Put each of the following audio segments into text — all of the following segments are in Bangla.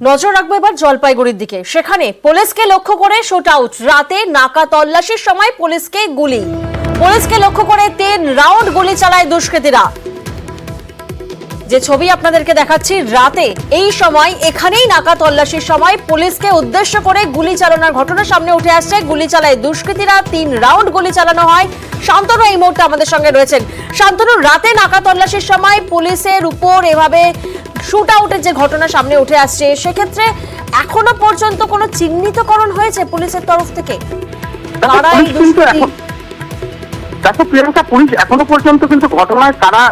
নজর রাখবো এবার জলপাইগুড়ির দিকে। সেখানে পুলিশকে লক্ষ্য করে শুট আউট। রাতে নাকা তল্লাশির সময় পুলিশকে লক্ষ্য করে 3 রাউন্ড গুলি চালায় দুষ্কৃতীরা। যে ছবি আপনাদেরকে দেখাচ্ছি, রাতে এই সময় এখানেই নাকা তল্লাশির সময় পুলিশকে উদ্দেশ্য করে গুলি চালানোর ঘটনা সামনে উঠে আসছে। গুলি চালায় দুষ্কৃতীরা, 3 রাউন্ড গুলি চালানো হয়। শান্তনু এই মুহূর্তে আমাদের সঙ্গে রয়েছেন। শান্তনু, রাতে নাকা তল্লাশির সময় পুলিশের উপর এভাবে শুট আউটের যে ঘটনা সামনে উঠে আসছে, সেক্ষেত্রে এখনো পর্যন্ত কোনো চিহ্নিতকরণ হয়েছে পুলিশের তরফ থেকে? দেখো প্রিয়াঙ্কা, পুলিশ এখনো পর্যন্ত কিন্তু ঘটনায় কারা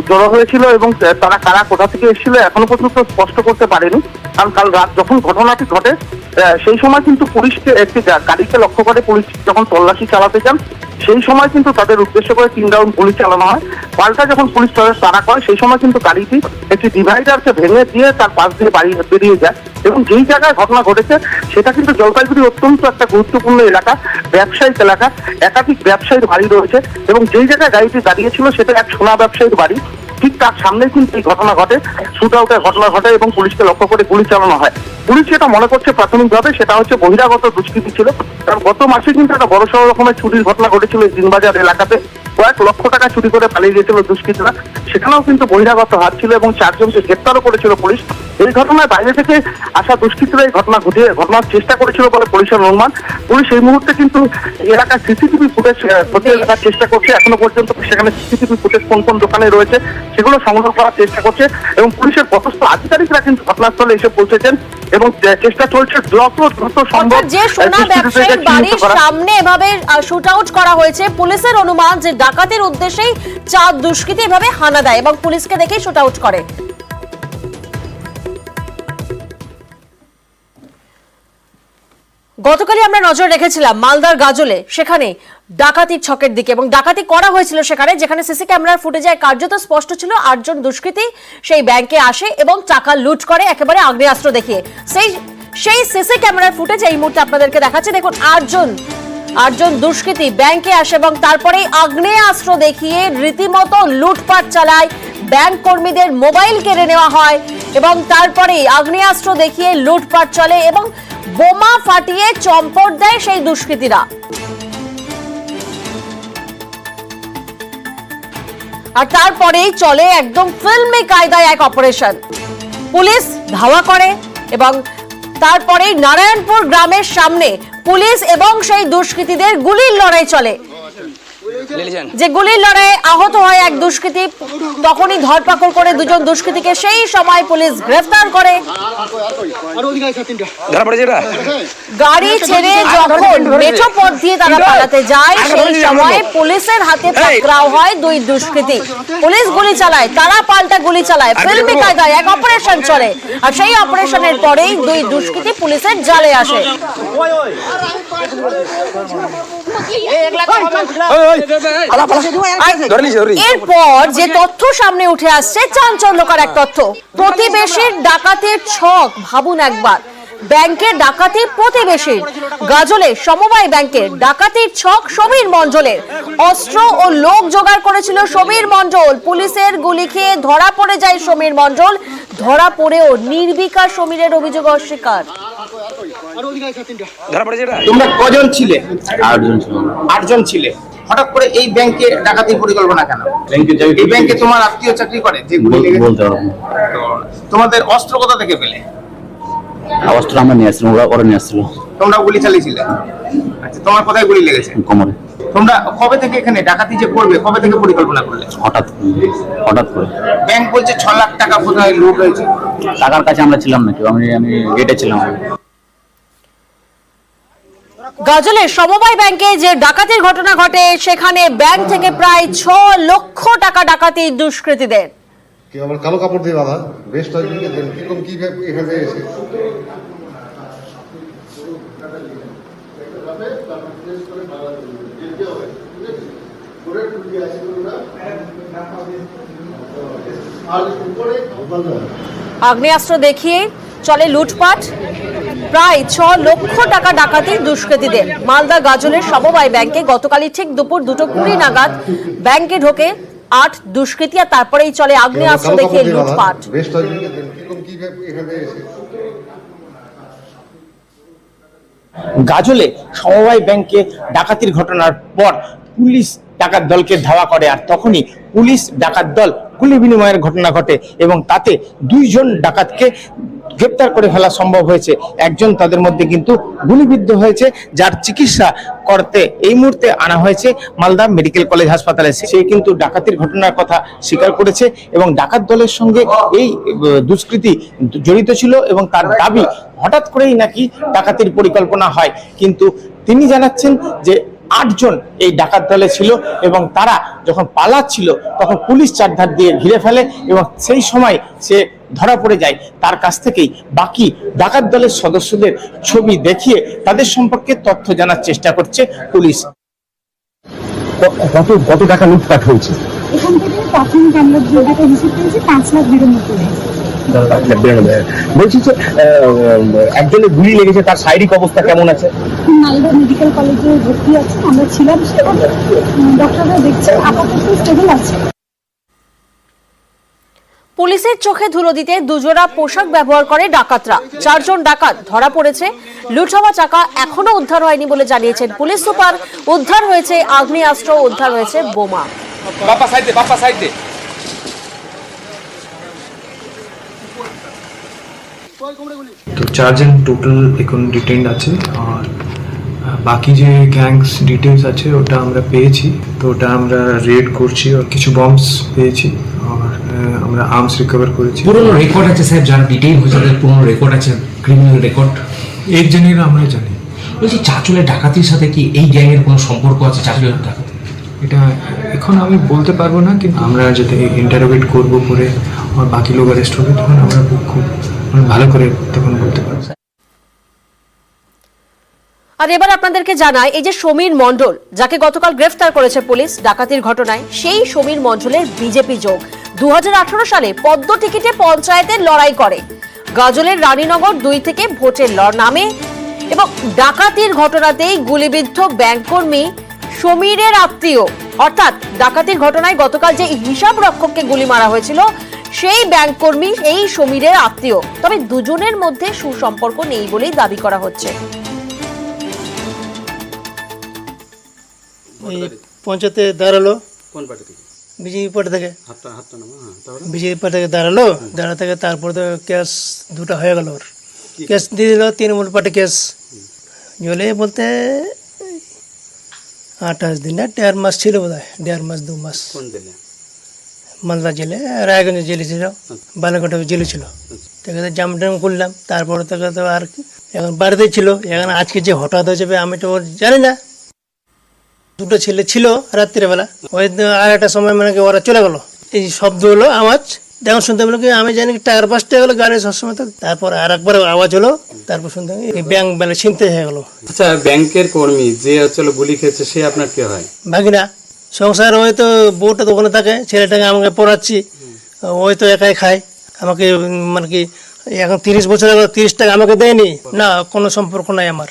জড়ো হয়েছিল এবং তারা কারা কোথা থেকে এসেছিল এখনো পর্যন্ত স্পষ্ট করতে পারেনি। কারণ কাল রাত যখন ঘটনাটি ঘটে সেই সময় কিন্তু পুলিশকে একটি গাড়িকে লক্ষ্য করে পুলিশ যখন তল্লাশি চালাতে যান, সেই সময় কিন্তু তাদের উদ্দেশ্য করে 3 রাউন্ড গুলি চালানো হয়। পাল্টা যখন পুলিশ তাড়া করে সেই সময় কিন্তু গাড়িটি একটি ডিভাইডারকে ভেঙে দিয়ে তার পাশ দিয়ে বেরিয়ে যায়। এবং যেই জায়গায় ঘটনা ঘটেছে সেটা কিন্তু জলপাইগুড়ি অত্যন্ত একটা গুরুত্বপূর্ণ এলাকা, ব্যবসায়িক এলাকা, একাধিক ব্যবসায়ীর বাড়ি রয়েছে এবং যেই জায়গায় গাড়িটি দাঁড়িয়েছিল সেটা এক সোনা ব্যবসায়ীর বাড়ি। ঠিক তার সামনে কিন্তু এই ঘটনা ঘটে, শুট আউটের ঘটনা ঘটে এবং পুলিশকে লক্ষ্য করে গুলি চালানো হয়। পুলিশ যেটা মনে করছে প্রাথমিকভাবে সেটা হচ্ছে বহিরাগত দুষ্কৃতী ছিল। কারণ গত মাসে কিন্তু একটা বড়সড় রকমের চুরির ঘটনা ঘটেছিল এই দিনবাজার এলাকাতে। কয়েক লক্ষ টাকা চুরি করে পালিয়ে গিয়েছিল দুষ্কৃতীরা, সেখানেও কিন্তু বহিরাগত হাত ছিল এবং 4 জনকে গ্রেপ্তারও করেছিল পুলিশ। এই ঘটনায় বাইরে থেকে আসা দুষ্কৃতীরা এই ঘটনার চেষ্টা করেছিল বলে পুলিশের অনুমান। পুলিশ এই মুহূর্তে কিন্তু এলাকার সিসিটিভি ফুটেজ খতিয়ে দেখার চেষ্টা করছে। এখনো পর্যন্ত সেখানে সিসিটিভি ফুটেজ কোন কোন দোকানে রয়েছে সেগুলো সংগ্রহ করার চেষ্টা করছে এবং পুলিশের পদস্থ আধিকারিকরা কিন্তু ঘটনাস্থলে এসে পৌঁছেছেন এবং চেষ্টা চলছে যত দ্রুত সম্ভব। যে সোনা ব্যবসায়ীর বাড়ির সামনে এভাবে শুট আউট করা হয়েছে, পুলিশের অনুমান যে ডাকাতির উদ্দেশ্যেই 4 দুষ্কৃতী এভাবে হানা দেয় এবং পুলিশকে দেখেই শুট আউট করে। গতকালই আমরা নজর রেখেছিলাম মালদার গাজলে, সেখানে ডাকাতির ছকের দিকে এবং ডাকাতি করা হয়েছিল সেখানে, যেখানে সিসি ক্যামেরার ফুটেজে কার্যত স্পষ্ট ছিল 8 জন দুষ্কৃতী সেই ব্যাংকে আসে এবং টাকা লুট করে একেবারে আগ্নেয়াস্ত্র দেখিয়ে। সেই সিসি ক্যামেরার ফুটেজ এই মুহূর্তে আপনাদেরকে দেখাচ্ছি। দেখুন, 8 জন দুষ্কৃতী ব্যাংকে আসে এবং তারপরে আগ্নেয়াস্ত্র দেখিয়ে রীতিমতো লুটপাট চালায়। ব্যাংক কর্মীদের মোবাইল কেড়ে নেওয়া হয় এবং তারপরে আগ্নেয়াস্ত্র দেখিয়ে লুটপাট চলে এবং বোমা ফাটিয়ে চম্পট দেয় সেই দুষ্কৃতীরা। আর তারপরেই চলে একদম ফিল্মি কায়দায় এক অপারেশন। পুলিশ ধাওয়া করে এবং তারপরেই নারায়ণপুর গ্রামের সামনে পুলিশ এবং সেই দুষ্কৃতীদের গুলির লড়াই চলে। যে গুলির লড়াইয়ে আহত হয় এক দুষ্কৃতী, তখনই ধরপাকড় করে 2 জন দুষ্কৃতীকে সেই সময় পুলিশ গ্রেফতার করে। গাড়ি ছেড়ে যখন মেঠো পথ দিয়ে তারা পালাতে যায় সেই সময় পুলিশের হাতে পাকড়াও হয় 2 দুষ্কৃতী। পুলিশ গুলি চালায়, তারা পাল্টা গুলি চালায়, ফিল্মি কায়দায় এক অপারেশন চলে। আর সেই অপারেশনের পরেই 2 দুষ্কৃতী পুলিশের জালে আসে। এরপর যে তথ্য সামনে উঠে আসছে, চাঞ্চল্যকর এক তথ্য। প্রতিবেশীর ডাকাতির ছক, ভাবুন একবার, ব্যাংকের ডাকাতি প্রতিবেশীর। গাজলে সমবায় ব্যাংকের ডাকাতির ছক সমীর মণ্ডলের। অস্ত্র ও লোক জোগাড় করেছিল সমীর মণ্ডল। পুলিশের গুলি খেয়ে ধরা পড়ে যায় সমীর মণ্ডল। ধরা পড়েও নির্বিকার সমীরের অভিযোগ অস্বীকার। তোমরা কজন ছিলে? 8 জন ছিলে। হঠাৎ করে এই ব্যাংকে ডাকাতির পরিকল্পনা কেন? এই ব্যাংকে তোমার আত্মীয় চাকরি করে? যে বলতে পারবো। তোমাদের অস্ত্র কোথা থেকে পেলে? অস্ত্র আমরা নিয়ে আসছিলাম, ওরা করে নিয়ে আসছিল। তোমরা গুলি চালিয়েছিলে? আচ্ছা, তোমার কোথায় গুলি লেগেছে? কোমরে। তোমরা কবে থেকে এখানে ডাকাতি যে করবে, কবে থেকে পরিকল্পনা করলে? হঠাৎ করে। ব্যাংক বলছে 6 লাখ টাকা কোথায় লুট হয়েছে। টাকার কাছে আমরা ছিলাম না, আমি গেটে ছিলাম। গাজলের সমবায় ব্যাংকে যে ডাকাতির ঘটনা ঘটে, সেখানে ব্যাংক থেকে প্রায় 6 লক্ষ টাকা ডাকাতি দুষ্কৃতীদের। কেউ আবার কালো কাপড় দিয়ে বাঁধা, বেশ কিরকম কি এখানে এসে আগ্নেয়াস্ত্র দেখিয়ে চলে লুটপাট। প্রায় 6 লক্ষ টাকা ডাকাতি দুষ্কৃতীদের। মালদা গাজলের সমবায় ব্যাংকে গতকালই ঠিক দুপুর 2:20 নাগাদ ব্যাংকে ঢোকে 8 দুষ্কৃতী, আর তারপরেই চলে আগ্নেয়াস্ত্র দেখিয়ে লুটপাট। গাজলে সমবায় ব্যাংকে ডাকাতির ঘটনার পর পুলিশ ডাকাত দলকে ধাওয়া করে, আর তখনই পুলিশ ডাকাত দল গুলি বিনিময়ের ঘটনা ঘটে এবং তাতে 2 জন ডাকাতকে গ্রেপ্তার করে ফেলা সম্ভব হয়েছে। একজন তাদের মধ্যে কিন্তু গুলিবিদ্ধ হয়েছে, যার চিকিৎসা করতে এই মুহূর্তে আনা হয়েছে মালদা মেডিকেল কলেজ হাসপাতালে। সে কিন্তু ডাকাতির ঘটনার কথা স্বীকার করেছে এবং ডাকাত দলের সঙ্গে এই দুষ্কৃতী জড়িত ছিল এবং তার দাবি হঠাৎ করেই নাকি ডাকাতির পরিকল্পনা হয়। কিন্তু তিনি জানাচ্ছেন যে 8 জন এই ডাকাত দলে ছিল এবং তারা যখন পালাচ্ছিল তখন পুলিশ চারধার দিয়ে ঘিরে ফেলে এবং সেই সময় সে ধরা পড়ে যায়। তার কাছ থেকেই বাকি ডাকাত দলের সদস্যদের ছবি দেখিয়ে তাদের সম্পর্কে তথ্য জানার চেষ্টা করছে পুলিশ। কত টাকা লুটপাট হয়েছে? এখান থেকে প্রাথমিক আমরা যেটা হিসেব করেছি 5 লাখ বেরোর মতো হয়েছে। বলছি যে একজনের গুলি লেগেছে, তার শারীরিক অবস্থা কেমন আছে? মালদা মেডিকেল কলেজে ভর্তি আছে, আমরা ছিলাম সেখানে, ডক্টররা দেখছে আপাতত স্টেবল আছে। পুলিশের চোখে ধুলো দিতে দুজোড়া পোশাক ব্যবহার করে ডাকাতরা। 4 জন ডাকাত ধরা পড়েছে। লুট হওয়া টাকা এখনো উদ্ধার হয়নি বলে জানিয়েছেন পুলিশ সুপার। উদ্ধার হয়েছে আগ্নেয়াস্ত্র, উদ্ধার হয়েছে বোমা। তো 4 জন টোটাল এখন ডিটেইনড আছে, আর বাকি যে গ্যাংস ডিটেলস আছে ওটা আমরা পেয়েছি। তো ওটা আমরা রেড করছি, আর কিছু বম্বস পেয়েছি, আর আমরা আর্মস রিকভার করেছি। পুরনো রেকর্ড আছে স্যার, যারা ডিটেইন হয়েছে তাদের পুরনো রেকর্ড আছে, ক্রিমিনাল রেকর্ড। একজনের আমরা জানি। বলছি চাঁচলের ডাকাতির সাথে কি এই গ্যাংয়ের কোনো সম্পর্ক আছে? চাঁচলের ডাকাতি এটা এখন আমি বলতে পারবো না, কিন্তু আমরা যাতে ইন্টারোগেট করবো করে আর বাকি লোক অ্যারেস্ট হবে তখন আমরা খুব ভালো করে তখন বলতে পারবো। আর এবার আপনাদেরকে জানাই, এই যে সমীর মণ্ডল, যাকে গতকাল গ্রেফতার করেছে পুলিশ ডাকাতির ঘটনায়, সেই সমীর মণ্ডলের বিজেপি যোগ। 2018 সালে পদ্ম টিকিটে পঞ্চায়েতের লড়াই করে, গাজলের রানীনগর 2 থেকে ভোটের নামে এবং ডাকাতির ঘটনাতেই গুলিবিদ্ধ ব্যাংককর্মী সমীরের আত্মীয়। অর্থাৎ ডাকাতির ঘটনায় গতকাল যে হিসাব রক্ষককে গুলি মারা হয়েছিল সেই ব্যাংককর্মী এই সমীরের আত্মীয়। তবে দুজনের মধ্যে সুসম্পর্ক নেই বলেই দাবি করা হচ্ছে। পঞ্চায়েতে দাঁড়ালো, কোন পার্টি থেকে? বিজেপি পার্টি থেকে। বিজেপি পার্টি থেকে দাঁড়ালো, দাঁড়া থেকে তারপর তো কেস 2টা হয়ে গেল। ওর কেস দিয়ে দিল, তৃণমূল পার্টি কেস। জলে বলতে 28 দিন না 1.5 মাস ছিল বোধ হয়, 1.5 মাস 2 মাস। মালদা জেলে, রায়গঞ্জে জেলে ছিল, বালাঘাটে জেলে ছিল। ঠিক আছে, জাম টাম করলাম, তারপরে থেকে তো আর এখন বাড়িতেই ছিল। এখন আজকে যে হঠাৎ হয়ে যাবে আমি তো জানি না। 2টো ছেলে ছিল রাত্রিবেলা, ওই আর একটা সময় মানে কি ওরা চলে গেল। এই শব্দ হলো, আওয়াজ যখন শুনতে পেলো কি আমি জানি টায়ার বাস্ট হয়ে গেলো গাড়ি সবসময়। তারপর আর একবার আওয়াজ হলো, তারপর শুনতে এই ব্যাংক বেলা ছিনতে হয়ে গেল। আচ্ছা, ব্যাংকের কর্মী যে চলো গুলি খেয়েছে সে আপনার কে হয়? ভাগিনা। সংসার ওই তো বউটা তো ওখানে থাকে, ছেলেটাকে আমাকে পড়াচ্ছি, ওই তো একাই খায়। আমাকে মানে কি এখন 30 বছর 30 টাকা আমাকে দেয়নি না, কোনো সম্পর্ক নাই আমার।